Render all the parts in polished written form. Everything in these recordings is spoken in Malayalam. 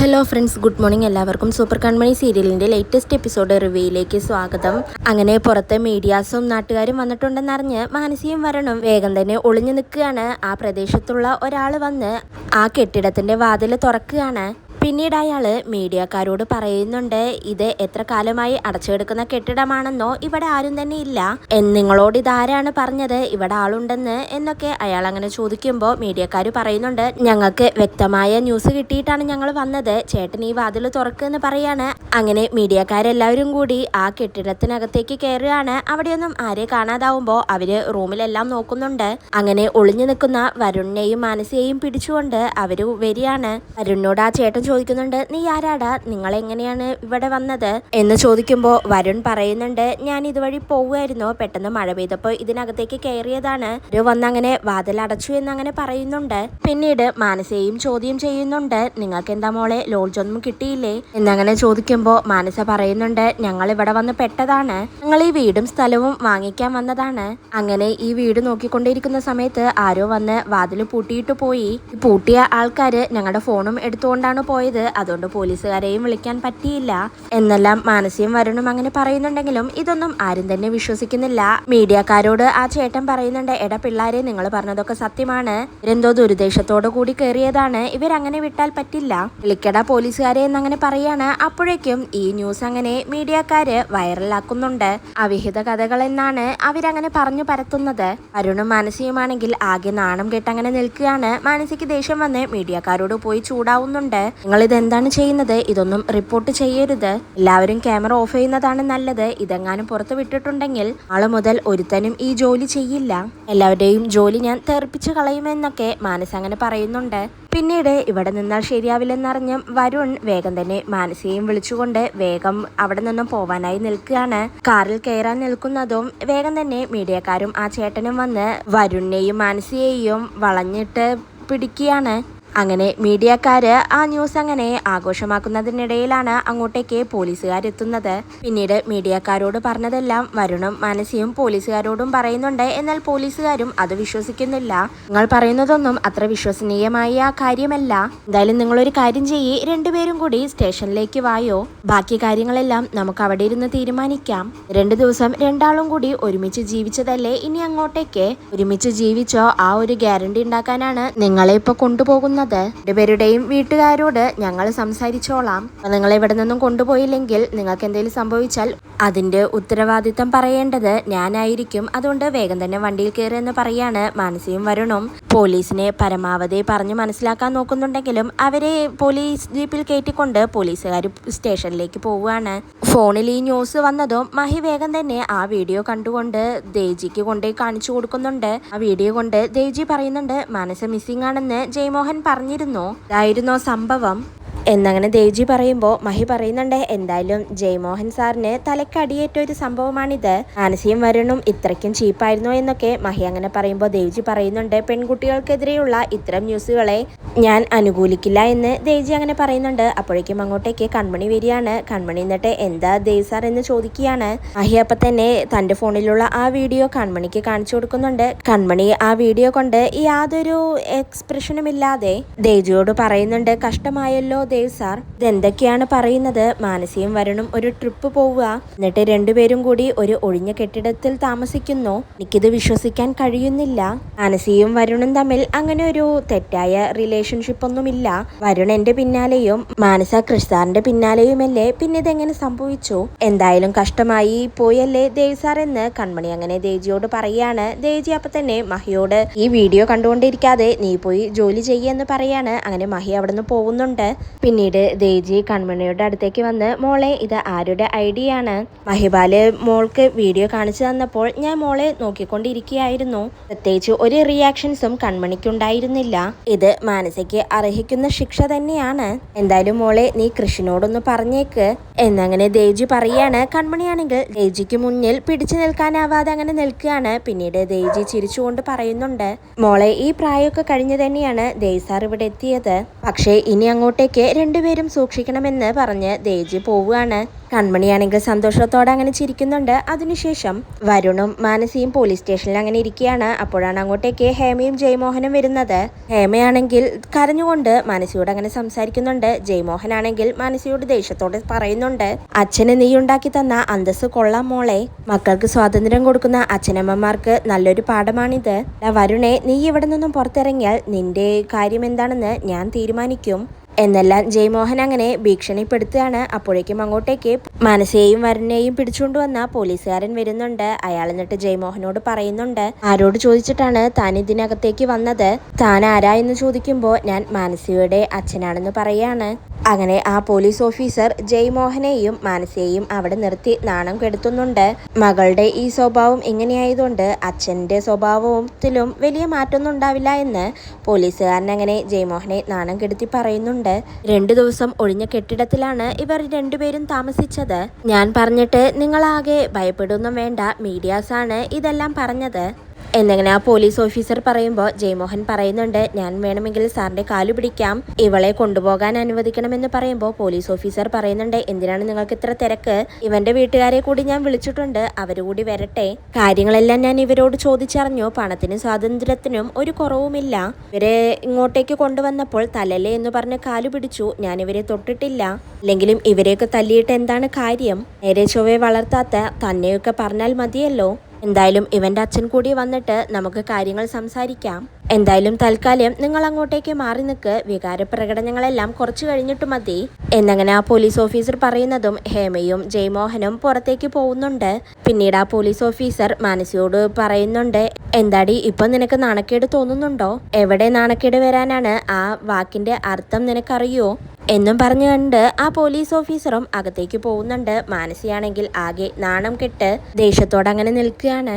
Hello friends, good morning. എല്ലാവർക്കും സൂപ്പർ കൺമണി സീരിയലിൻ്റെ ലേറ്റസ്റ്റ് എപ്പിസോഡ് റിവ്യൂയിലേക്ക് സ്വാഗതം. അങ്ങനെ പുറത്ത് മീഡിയാസും നാട്ടുകാരും വന്നിട്ടുണ്ടെന്നറിഞ്ഞ് മാനസിയും വരണും വേഗം തന്നെ ഒളിഞ്ഞു നിൽക്കുകയാണ്. ആ പ്രദേശത്തുള്ള ഒരാൾ വന്ന് ആ കെട്ടിടത്തിൻ്റെ വാതിൽ തുറക്കുകയാണ്. പിന്നീട് അയാൾ മീഡിയക്കാരോട് പറയുന്നുണ്ട്, ഇത് എത്ര കാലമായി അടച്ചുകിടക്കുന്ന കെട്ടിടമാണെന്നോ, ഇവിടെ ആരും തന്നെ ഇല്ല, നിങ്ങളോട് ഇതാരാണ് പറഞ്ഞത് ഇവിടെ ആളുണ്ടെന്ന് എന്നൊക്കെ അയാൾ അങ്ങനെ ചോദിക്കുമ്പോൾ മീഡിയക്കാർ പറയുന്നുണ്ട്, ഞങ്ങൾക്ക് വ്യക്തമായ ന്യൂസ് കിട്ടിയിട്ടാണ് ഞങ്ങൾ വന്നത്, ചേട്ടൻ ഈ വാതിൽ തുറക്കുമെന്ന് പറയാണ്. അങ്ങനെ മീഡിയക്കാരെല്ലാവരും കൂടി ആ കെട്ടിടത്തിനകത്തേക്ക് കയറുകയാണ്. അവിടെയൊന്നും ആരെ കാണാതാവുമ്പോൾ അവര് റൂമിലെല്ലാം നോക്കുന്നുണ്ട്. അങ്ങനെ ഒളിഞ്ഞു നിൽക്കുന്ന വരുണിനെയും മാനസിയെയും പിടിച്ചുകൊണ്ട് അവര് വരികയാണ്. വരുണിനോട് ആ ചേട്ടൻ ചോദിക്കുന്നുണ്ട്, നീ ആരാടാ, നിങ്ങൾ എങ്ങനെയാണ് ഇവിടെ വന്നത് എന്ന് ചോദിക്കുമ്പോൾ വരുൺ പറയുന്നുണ്ട്, ഞാൻ ഇതുവഴി പോവുമായിരുന്നു, പെട്ടെന്ന് മഴ പെയ്തപ്പോൾ ഇതിനകത്തേക്ക് കയറിയതാണ്, ഒരു വന്നങ്ങനെ വാതിൽ അടച്ചു എന്നങ്ങനെ പറയുന്നുണ്ട്. പിന്നീട് മാനസയെയും ചോദ്യം ചെയ്യുന്നുണ്ട്, നിങ്ങൾക്ക് എന്താ മോളെ ലോഡ്ജൊന്നും കിട്ടിയില്ലേ എന്നങ്ങനെ ചോദിക്കുമ്പോൾ മാനസ പറയുന്നുണ്ട്, ഞങ്ങൾ ഇവിടെ വന്ന് പെട്ടതാണ്, ഞങ്ങൾ ഈ വീടും സ്ഥലവും വാങ്ങിക്കാൻ വന്നതാണ്. അങ്ങനെ ഈ വീട് നോക്കിക്കൊണ്ടിരിക്കുന്ന സമയത്ത് ആരോ വന്ന് വാതിൽ പൂട്ടിയിട്ട് പോയി. പൂട്ടിയ ആൾക്കാര് ഞങ്ങളുടെ ഫോണും എടുത്തുകൊണ്ടാണ് പോയത്, അതുകൊണ്ട് പോലീസുകാരെയും വിളിക്കാൻ പറ്റിയില്ല എന്നെല്ലാം മാനസിയും വരുണും അങ്ങനെ പറയുന്നുണ്ടെങ്കിലും ഇതൊന്നും ആരും തന്നെ വിശ്വസിക്കുന്നില്ല. മീഡിയക്കാരോട് ആ ചേട്ടൻ പറയുന്നുണ്ട്, എടാ പിള്ളാരെ, നിങ്ങൾ പറഞ്ഞതൊക്കെ സത്യമാണ്, ഇവരെന്തോ ദുരുദ്ദേശത്തോടു കൂടി കയറിയതാണ്, ഇവരങ്ങനെ വിട്ടാൽ പറ്റില്ല, വിളിക്കടാ പോലീസുകാരെ എന്നങ്ങനെ പറയാണ്. അപ്പോഴേക്കും ഈ ന്യൂസ് അങ്ങനെ മീഡിയക്കാര് വൈറലാക്കുന്നുണ്ട്. അവിഹിത കഥകൾ എന്നാണ് അവരങ്ങനെ പറഞ്ഞു പരത്തുന്നത്. വരുണും മാനസിയുമാണെങ്കിൽ ആകെ നാണം കെട്ടങ്ങനെ നിൽക്കുകയാണ്. മാനസിക്ക് ദേഷ്യം വന്ന് മീഡിയക്കാരോട് പോയി ചൂടാവുന്നുണ്ട്, നിങ്ങൾ ഇതെന്താണ് ചെയ്യുന്നത്, ഇതൊന്നും റിപ്പോർട്ട് ചെയ്യരുത്, എല്ലാവരും ക്യാമറ ഓഫ് ചെയ്യുന്നതാണ് നല്ലത്, ഇതെങ്ങാനും പുറത്ത് വിട്ടിട്ടുണ്ടെങ്കിൽ നാളെ മുതൽ ഒരുത്തനും ഈ ജോലി ചെയ്യില്ല, എല്ലാവരുടെയും ജോലി ഞാൻ തെറിപ്പിച്ചു കളയുമെന്നൊക്കെ മാനസ് അങ്ങനെ പറയുന്നുണ്ട്. പിന്നീട് ഇവിടെ നിന്നാൽ ശരിയാവില്ലെന്നറിഞ്ഞ് വരുൺ വേഗം തന്നെ മാനസിയെയും വിളിച്ചുകൊണ്ട് വേഗം അവിടെ നിന്നും പോവാനായി നിൽക്കുകയാണ്. കാറിൽ കയറാൻ നിൽക്കുന്നതും വേഗം തന്നെ മീഡിയക്കാരും ആ ചേട്ടനും വന്ന് വരുണിനെയും മാനസിയെയും വളഞ്ഞിട്ട് പിടിക്കുകയാണ്. അങ്ങനെ മീഡിയക്കാര് ആ ന്യൂസ് അങ്ങനെ ആഘോഷമാക്കുന്നതിനിടയിലാണ് അങ്ങോട്ടേക്ക് പോലീസുകാരെത്തുന്നത്. പിന്നീട് മീഡിയക്കാരോട് പറഞ്ഞതെല്ലാം വരുണും മാനസിയും പോലീസുകാരോടും പറയുന്നുണ്ട്. എന്നാൽ പോലീസുകാരും അത് വിശ്വസിക്കുന്നില്ല. നിങ്ങൾ പറയുന്നതൊന്നും അത്ര വിശ്വസനീയമായ കാര്യമല്ല, എന്തായാലും നിങ്ങളൊരു കാര്യം ചെയ്യ്, രണ്ടുപേരും കൂടി സ്റ്റേഷനിലേക്ക് വായോ, ബാക്കി കാര്യങ്ങളെല്ലാം നമുക്ക് അവിടെ ഇരുന്ന് തീരുമാനിക്കാം, 2 ദിവസം രണ്ടാളും കൂടി ഒരുമിച്ച് ജീവിച്ചതല്ലേ, ഇനി അങ്ങോട്ടേക്ക് ഒരുമിച്ച് ജീവിച്ചോ, ആ ഒരു ഗ്യാരണ്ടി ഉണ്ടാക്കാനാണ് നിങ്ങളെ ഇപ്പൊ കൊണ്ടുപോകുന്നത്, രണ്ടുപേരുടെയും വീട്ടുകാരോട് ഞങ്ങൾ സംസാരിച്ചോളാം, നിങ്ങളെ ഇവിടെ നിന്നും കൊണ്ടുപോയില്ലെങ്കിൽ നിങ്ങൾക്ക് എന്തെങ്കിലും സംഭവിച്ചാൽ അതിന്റെ ഉത്തരവാദിത്തം പറയേണ്ടത് ഞാനായിരിക്കും, അതുകൊണ്ട് വേഗം തന്നെ വണ്ടിയിൽ കയറുമെന്ന് പറയാണ്. മാനസിയും വരുണും പോലീസിനെ പരമാവധി പറഞ്ഞു മനസ്സിലാക്കാൻ നോക്കുന്നുണ്ടെങ്കിലും അവരെ പോലീസ് ജീപ്പിൽ കയറ്റിക്കൊണ്ട് പോലീസുകാർ സ്റ്റേഷനിലേക്ക് പോവുകയാണ്. ഫോണിൽ ഈ ന്യൂസ് വന്നതും മഹി വേഗം തന്നെ ആ വീഡിയോ കണ്ടുകൊണ്ട് ദേജിക്ക് കൊണ്ടേ കാണിച്ചു കൊടുക്കുന്നുണ്ട്. ആ വീഡിയോ കൊണ്ട് ദേജി പറയുന്നുണ്ട്, മനസ്സ് മിസ്സിംഗ് ആണെന്ന് ജയമോഹൻ പറഞ്ഞിരുന്നു, ഇതായിരുന്നോ സംഭവം എന്നങ്ങനെ ദേജി പറയുമ്പോൾ മഹി പറയുന്നുണ്ട്, എന്തായാലും ജയമോഹൻ സാറിന് തലക്കടിയേറ്റ ഒരു സംഭവമാണിത്, മാനസിയും വരുണും ഇത്രയ്ക്കും ചീപ്പായിരുന്നോ എന്നൊക്കെ മഹി അങ്ങനെ പറയുമ്പോൾ ദേജി പറയുന്നുണ്ട്, പെൺകുട്ടികൾക്കെതിരെയുള്ള ഇത്തരം ന്യൂസുകളെ ഞാൻ അനുകൂലിക്കില്ല എന്ന് ദേജി അങ്ങനെ പറയുന്നുണ്ട്. അപ്പോഴേക്കും അങ്ങോട്ടേക്ക് കൺമണി വരികയാണ്. കൺമണി എന്നിട്ട് എന്താ ദേവ് സാർ എന്ന് ചോദിക്കുകയാണ്. മഹി അപ്പം തന്നെ തൻ്റെ ഫോണിലുള്ള ആ വീഡിയോ കൺമണിക്ക് കാണിച്ചു കൊടുക്കുന്നുണ്ട്. കൺമണി ആ വീഡിയോ കൊണ്ട് യാതൊരു എക്സ്പ്രഷനും ഇല്ലാതെ ദേജിയോട് പറയുന്നുണ്ട്, കഷ്ടമായല്ലോ ദേവ് സാർ, ഇതെന്തൊക്കെയാണ് പറയുന്നത്, മാനസിയും വരുണും ഒരു ട്രിപ്പ് പോവുക, എന്നിട്ട് രണ്ടുപേരും കൂടി ഒരു ഒഴിഞ്ഞ കെട്ടിടത്തിൽ താമസിക്കുന്നു, എനിക്കിത് വിശ്വസിക്കാൻ കഴിയുന്നില്ല, മാനസിയും വരുണും തമ്മിൽ അങ്ങനെ ഒരു തെറ്റായ റിലേഷൻഷിപ്പ് ഒന്നുമില്ല, വരുൺ എന്റെ പിന്നാലെയും മാനസ കൃഷ് സാറിന്റെ പിന്നാലെയുമല്ലേ, പിന്നെ ഇതെങ്ങനെ സംഭവിച്ചു, എന്തായാലും കഷ്ടമായി പോയല്ലേ ദേവ് സാർ എന്ന് കൺമണി അങ്ങനെ ദേജിയോട് പറയാണ്. ദേജി അപ്പൊ തന്നെ മഹിയോട് ഈ വീഡിയോ കണ്ടുകൊണ്ടിരിക്കാതെ നീ പോയി ജോലി ചെയ്യെന്ന് പറയാണ്. അങ്ങനെ മഹി അവിടെ നിന്ന് പോകുന്നുണ്ട്. പിന്നീട് ദേജി കൺമണിയുടെ അടുത്തേക്ക് വന്ന്, മോളെ ഇത് ആരുടെ ഐഡിയ ആണ്, മഹിപാല് മോൾക്ക് വീഡിയോ കാണിച്ചു തന്നപ്പോൾ ഞാൻ മോളെ നോക്കിക്കൊണ്ടിരിക്കുകയായിരുന്നു, പ്രത്യേകിച്ച് ഒരു റിയാക്ഷൻസും കൺമണിക്കുണ്ടായിരുന്നില്ല, ഇത് മാനസിക്ക് അർഹിക്കുന്ന ശിക്ഷ തന്നെയാണ്, എന്തായാലും മോളെ നീ കൃഷിനോടൊന്ന് പറഞ്ഞേക്ക് എന്നങ്ങനെ ദേജി പറയാണ്. കൺമണിയാണെങ്കിൽ ദേജിക്ക് മുന്നിൽ പിടിച്ചു നിൽക്കാനാവാതെ അങ്ങനെ നിൽക്കുകയാണ്. പിന്നീട് ദേജി ചിരിച്ചുകൊണ്ട് പറയുന്നുണ്ട്, മോളെ ഈ പ്രായമൊക്കെ കഴിഞ്ഞു തന്നെയാണ് ദേവ് സാർ ഇവിടെ എത്തിയത്, പക്ഷേ ഇനി അങ്ങോട്ടേക്ക് രണ്ടുപേരും സൂക്ഷിക്കണമെന്ന് പറഞ്ഞ് ദേജി പോവുകയാണ്. കൺമണിയാണെങ്കിൽ സന്തോഷത്തോടെ അങ്ങനെ ചിരിക്കുന്നുണ്ട്. അതിനുശേഷം വരുണും മാനസിയും പോലീസ് സ്റ്റേഷനിൽ അങ്ങനെ ഇരിക്കുകയാണ്. അപ്പോഴാണ് അങ്ങോട്ടേക്ക് ഹേമയും ജയമോഹനും വരുന്നത്. ഹേമയാണെങ്കിൽ കരഞ്ഞുകൊണ്ട് മാനസിയോട് അങ്ങനെ സംസാരിക്കുന്നുണ്ട്. ജയമോഹനാണെങ്കിൽ മാനസിയോട് ദേഷ്യത്തോടെ പറയുന്നുണ്ട്, അച്ഛന് നീ ഉണ്ടാക്കി തന്ന അന്തസ് കൊള്ളാം മോളെ. മക്കൾക്ക് സ്വാതന്ത്ര്യം കൊടുക്കുന്ന അച്ഛനമ്മമാർക്ക് നല്ലൊരു പാഠമാണിത്. വരുണെ, നീ ഇവിടെ നിന്നും പുറത്തിറങ്ങിയാൽ നിന്റെ കാര്യം എന്താണെന്ന് ഞാൻ തീരുമാനിക്കും എന്നെല്ലാം ജയമോഹൻ അങ്ങനെ ഭീഷണിപ്പെടുത്തുകയാണ്. അപ്പോഴേക്കും അങ്ങോട്ടേക്ക് മാനസയെയും വരുണിനെയും പിടിച്ചുകൊണ്ട് വന്ന പോലീസുകാരൻ വരുന്നുണ്ട്. അയാൾ എന്നിട്ട് ജയമോഹനോട് പറയുന്നുണ്ട്, ആരോട് ചോദിച്ചിട്ടാണ് താൻ ഇതിനകത്തേക്ക് വന്നത്? താൻ ആരാ എന്ന് ചോദിക്കുമ്പോൾ ഞാൻ മാനസിയുടെ അച്ഛനാണെന്ന് പറയാണ്. അങ്ങനെ ആ പോലീസ് ഓഫീസർ ജയമോഹനെയും മാനസയെയും അവിടെ നിർത്തി നാണം കെടുത്തുന്നുണ്ട്. മകളുടെ ഈ സ്വഭാവം ഇങ്ങനെയായതുകൊണ്ട് അച്ഛൻ്റെ സ്വഭാവത്തിലും വലിയ മാറ്റമൊന്നും ഉണ്ടാവില്ല എന്ന് പോലീസുകാരൻ അങ്ങനെ ജയമോഹനെ നാണം കെടുത്തി പറയുന്നുണ്ട്. 2 ദിവസം ഒഴിഞ്ഞ കെട്ടിടത്തിലാണ് ഇവർ രണ്ടുപേരും താമസിച്ചത്. ഞാൻ പറഞ്ഞിട്ട് നിങ്ങളാകെ ഭയപ്പെടുകയൊന്നും വേണ്ട, മീഡിയാസാണ് ഇതെല്ലാം പറഞ്ഞത് എന്നിങ്ങനെ ആ പോലീസ് ഓഫീസർ പറയുമ്പോൾ ജയമോഹൻ പറയുന്നുണ്ട്, ഞാൻ വേണമെങ്കിൽ സാറിന്റെ കാലു പിടിക്കാം, ഇവളെ കൊണ്ടുപോകാൻ അനുവദിക്കണമെന്ന് പറയുമ്പോൾ പോലീസ് ഓഫീസർ പറയുന്നുണ്ട്, എന്തിനാണ് നിങ്ങൾക്ക് ഇത്ര തിരക്ക്? ഇവന്റെ വീട്ടുകാരെ കൂടി ഞാൻ വിളിച്ചിട്ടുണ്ട്, അവര് കൂടി വരട്ടെ. കാര്യങ്ങളെല്ലാം ഞാൻ ഇവരോട് ചോദിച്ചറിഞ്ഞു. പണത്തിനും സ്വാതന്ത്ര്യത്തിനും ഒരു കുറവുമില്ല. ഇവരെ ഇങ്ങോട്ടേക്ക് കൊണ്ടുവന്നപ്പോൾ തലല്ലേ എന്ന് പറഞ്ഞ് കാലു പിടിച്ചു. ഞാൻ ഇവരെ തൊട്ടിട്ടില്ല. അല്ലെങ്കിലും ഇവരെയൊക്കെ തല്ലിയിട്ട് എന്താണ് കാര്യം? നേരെ ചൊവ്വെ വളർത്താത്ത തന്നെയൊക്കെ പറഞ്ഞാൽ മതിയല്ലോ. എന്തായാലും ഇവന്റെ അച്ഛൻ കൂടി വന്നിട്ട് നമുക്ക് കാര്യങ്ങൾ സംസാരിക്കാം. എന്തായാലും തൽക്കാലം നിങ്ങൾ അങ്ങോട്ടേക്ക് മാറി നിൽക്ക്, വികാര പ്രകടനങ്ങളെല്ലാം കുറച്ച് കഴിഞ്ഞിട്ട് മതി എന്നങ്ങനെ ആ പോലീസ് ഓഫീസർ പറയുന്നതും ഹേമയും ജയമോഹനും പുറത്തേക്ക് പോകുന്നുണ്ട്. പിന്നീട് ആ പോലീസ് ഓഫീസർ മാനസിയോട് പറയുന്നുണ്ട്, എന്താടി ഇപ്പൊ നിനക്ക് നാണക്കേട് തോന്നുന്നുണ്ടോ? എവിടെ നാണക്കേട് വരാനാണ്? ആ വാക്കിന്റെ അർത്ഥം നിനക്കറിയോ എന്നും പറഞ്ഞുകൊണ്ട് ആ പോലീസ് ഓഫീസറും അകത്തേക്ക് പോകുന്നുണ്ട്. മാനസിയാണെങ്കിൽ ആകെ നാണം കെട്ട് ദേഷ്യത്തോടെ അങ്ങനെ നിൽക്കുകയാണ്.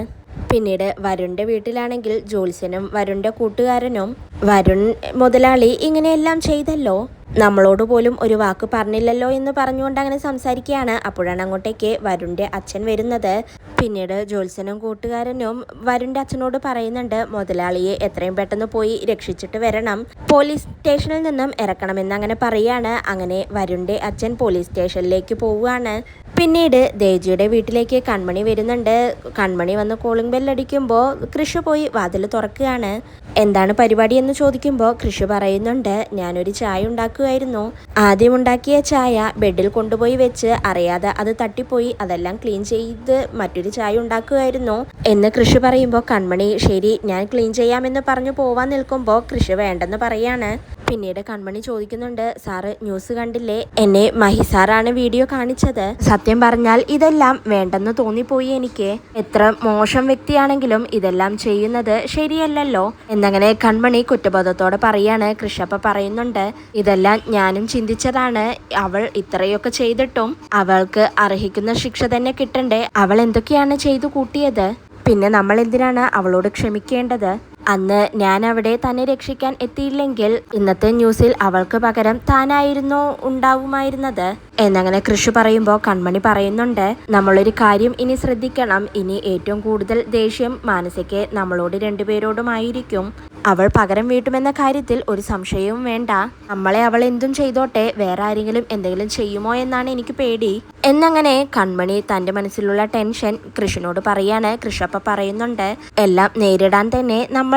പിന്നീട് വരുണിന്റെ വീട്ടിലാണെങ്കിൽ ജോത്സ്യനും വരുണിന്റെ കൂട്ടുകാരനും വരുൺ മുതലാളി ഇങ്ങനെയെല്ലാം ചെയ്തല്ലോ, നമ്മളോട് പോലും ഒരു വാക്ക് പറഞ്ഞില്ലല്ലോ എന്ന് പറഞ്ഞുകൊണ്ട് അങ്ങനെ സംസാരിക്കുകയാണ്. അപ്പോഴാണ് അങ്ങോട്ടേക്ക് വരുണിന്റെ അച്ഛൻ വരുന്നത്. പിന്നീട് ജോത്സ്യനും കൂട്ടുകാരനും വരുണിന്റെ അച്ഛനോട് പറയുന്നുണ്ട്, മുതലാളിയെ എത്രയും പെട്ടെന്ന് പോയി രക്ഷിച്ചിട്ട് വരണം, പോലീസ് സ്റ്റേഷനിൽ നിന്നും ഇറക്കണമെന്ന് അങ്ങനെ പറയാണ്. അങ്ങനെ വരുണിന്റെ അച്ഛൻ പോലീസ് സ്റ്റേഷനിലേക്ക് പോവുകയാണ്. പിന്നീട് ദേജിയുടെ വീട്ടിലേക്ക് കൺമണി വരുന്നുണ്ട്. കൺമണി വന്ന് കോളിംഗ് ബെല്ലടിക്കുമ്പോൾ കൃഷി പോയി വാതിൽ തുറക്കുകയാണ്. എന്താണ് പരിപാടി എന്ന് ചോദിക്കുമ്പോൾ കൃഷി പറയുന്നുണ്ട്, ഞാനൊരു ചായ ഉണ്ടാക്കുകയായിരുന്നു. ആദ്യം ഉണ്ടാക്കിയ ചായ ബെഡിൽ കൊണ്ടുപോയി വെച്ച് അറിയാതെ അത് തട്ടിപ്പോയി, അതെല്ലാം ക്ലീൻ ചെയ്ത് മറ്റൊരു ചായ ഉണ്ടാക്കുകയായിരുന്നു എന്ന് കൃഷി പറയുമ്പോൾ കൺമണി ശരി ഞാൻ ക്ലീൻ ചെയ്യാമെന്ന് പറഞ്ഞു പോവാൻ നിൽക്കുമ്പോൾ കൃഷി വേണ്ടെന്ന് പറയാണ്. പിന്നീട് കൺമണി ചോദിക്കുന്നുണ്ട്, സാറ് ന്യൂസ് കണ്ടില്ലേ? എന്നെ മഹിസാറാണ് വീഡിയോ കാണിച്ചത്. സത്യം പറഞ്ഞാൽ ഇതെല്ലാം വേണ്ടെന്ന് തോന്നിപ്പോയി എനിക്ക്. എത്ര മോശം വ്യക്തിയാണെങ്കിലും ഇതെല്ലാം ചെയ്യുന്നത് ശരിയല്ലല്ലോ എന്നങ്ങനെ കൺമണി കുറ്റബോധത്തോടെ പറയാണ്. കൃഷപ്പ പറയുന്നുണ്ട്, ഇതെല്ലാം ഞാനും ചിന്തിച്ചതാണ്. അവൾ ഇത്രയൊക്കെ ചെയ്തിട്ടും അവൾക്ക് അർഹിക്കുന്ന ശിക്ഷ തന്നെ കിട്ടണ്ടേ? അവൾ എന്തൊക്കെയാണ് ചെയ്തു കൂട്ടിയത്? പിന്നെ നമ്മൾ എന്തിനാണ് അവളോട് ക്ഷമിക്കേണ്ടത്? അന്ന് ഞാൻ അവിടെ തന്നെ രക്ഷിക്കാൻ എത്തിയില്ലെങ്കിൽ ഇന്നത്തെ ന്യൂസിൽ അവൾക്ക് പകരം താനായിരുന്നു ഉണ്ടാവുമായിരുന്നത് എന്നങ്ങനെ കൃഷി പറയുമ്പോൾ കൺമണി പറയുന്നുണ്ട്, നമ്മളൊരു കാര്യം ഇനി ശ്രദ്ധിക്കണം. ഇനി ഏറ്റവും കൂടുതൽ ദേഷ്യം മാനസിക്ക് നമ്മളോട് രണ്ടുപേരോടുമായിരിക്കും. അവൾ പകരം വീട്ടുമെന്ന കാര്യത്തിൽ ഒരു സംശയവും വേണ്ട. നമ്മളെ അവൾ എന്തും ചെയ്തോട്ടെ, വേറെ ആരെങ്കിലും എന്തെങ്കിലും ചെയ്യുമോ എന്നാണ് എനിക്ക് പേടി എന്നങ്ങനെ കൺമണി തന്റെ മനസ്സിലുള്ള ടെൻഷൻ കൃഷിനോട് പറയാണ്. കൃഷപ്പ പറയുന്നുണ്ട്, എല്ലാം നേരിടാൻ തന്നെ നമ്മൾ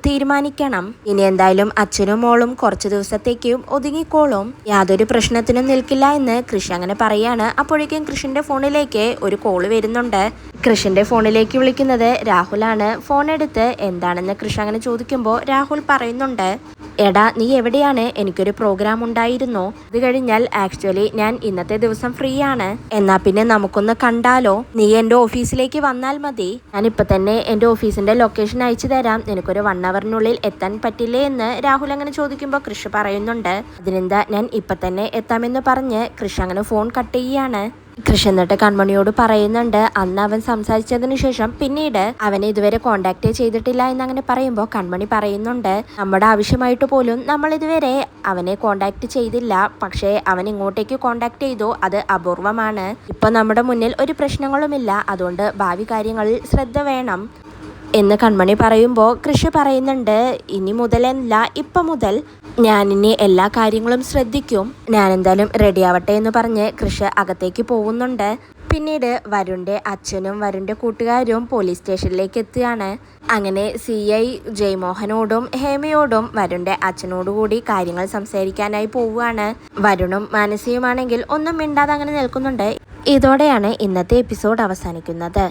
തീരുമാനിക്കണം. ഇനി എന്തായാലും അച്ഛനും മോളും കുറച്ചു ദിവസത്തേക്കും ഒതുങ്ങിക്കോളും, യാതൊരു പ്രശ്നത്തിനും നിൽക്കില്ല എന്ന് കൃഷി അങ്ങനെ പറയാണ്. അപ്പോഴേക്കും കൃഷിന്റെ ഫോണിലേക്ക് ഒരു കോള് വരുന്നുണ്ട്. കൃഷിന്റെ ഫോണിലേക്ക് വിളിക്കുന്നത് രാഹുലാണ്. ഫോൺ എടുത്ത് എന്താണെന്ന് കൃഷി അങ്ങനെ ചോദിക്കുമ്പോൾ രാഹുൽ പറയുന്നുണ്ട്, എടാ നീ എവിടെയാണ്? എനിക്കൊരു പ്രോഗ്രാം ഉണ്ടായിരുന്നു. ഇത് കഴിഞ്ഞാൽ ആക്ച്വലി ഞാൻ ഇന്നത്തെ ദിവസം ഫ്രീ ആണ്. എന്നാ പിന്നെ നമുക്കൊന്ന് കണ്ടാലോ? നീ എൻ്റെ ഓഫീസിലേക്ക് വന്നാൽ മതി. ഞാൻ ഇപ്പൊ തന്നെ എൻ്റെ ഓഫീസിന്റെ ലൊക്കേഷൻ അയച്ചു തരാം. നിനക്കൊരു 1 അവറിനുള്ളിൽ എത്താൻ പറ്റില്ലേ എന്ന് രാഹുൽ അങ്ങനെ ചോദിക്കുമ്പോൾ കൃഷി പറയുന്നുണ്ട്, അതിനെന്താ, ഞാൻ ഇപ്പൊ തന്നെ എത്താമെന്ന് പറഞ്ഞ് കൃഷി അങ്ങനെ ഫോൺ കട്ട് ചെയ്യാണ്. കൃഷി എന്നിട്ട് കൺമണിയോട് പറയുന്നുണ്ട്, അന്ന് അവൻ സംസാരിച്ചതിന് ശേഷം പിന്നീട് അവനെ ഇതുവരെ കോണ്ടാക്ട് ചെയ്തിട്ടില്ല എന്നങ്ങനെ പറയുമ്പോൾ കൺമണി പറയുന്നുണ്ട്, നമ്മുടെ ആവശ്യമായിട്ട് പോലും നമ്മൾ ഇതുവരെ അവനെ കോണ്ടാക്ട് ചെയ്തില്ല. പക്ഷേ അവൻ ഇങ്ങോട്ടേക്ക് കോണ്ടാക്ട് ചെയ്തു, അത് അപൂർവമാണ്. ഇപ്പൊ നമ്മുടെ മുന്നിൽ ഒരു പ്രശ്നങ്ങളുമില്ല, അതുകൊണ്ട് ഭാവി കാര്യങ്ങളിൽ ശ്രദ്ധ വേണം. എന്ന് കൺമണി പറയുമ്പോൾ കൃഷി പറയുന്നുണ്ട്, ഇനി മുതലല്ല ഇപ്പം മുതൽ ഞാനിനി എല്ലാ കാര്യങ്ങളും ശ്രദ്ധിക്കും, ഞാൻ എന്തായാലും റെഡി ആവട്ടെ എന്ന് പറഞ്ഞ് കൃഷി അകത്തേക്ക് പോകുന്നുണ്ട്. പിന്നീട് വരുണിൻ്റെ അച്ഛനും വരുണിൻ്റെ കൂട്ടുകാരും പോലീസ് സ്റ്റേഷനിലേക്ക് എത്തുകയാണ്. അങ്ങനെ CI ജയമോഹനോടും ഹേമയോടും വരുണിൻ്റെ അച്ഛനോടുകൂടി കാര്യങ്ങൾ സംസാരിക്കാനായി പോവുകയാണ്. വരുണും മാനസിയുമാണെങ്കിൽ ഒന്നും മിണ്ടാതെ അങ്ങനെ നിൽക്കുന്നുണ്ട്. ഇതോടെയാണ് ഇന്നത്തെ എപ്പിസോഡ് അവസാനിക്കുന്നത്.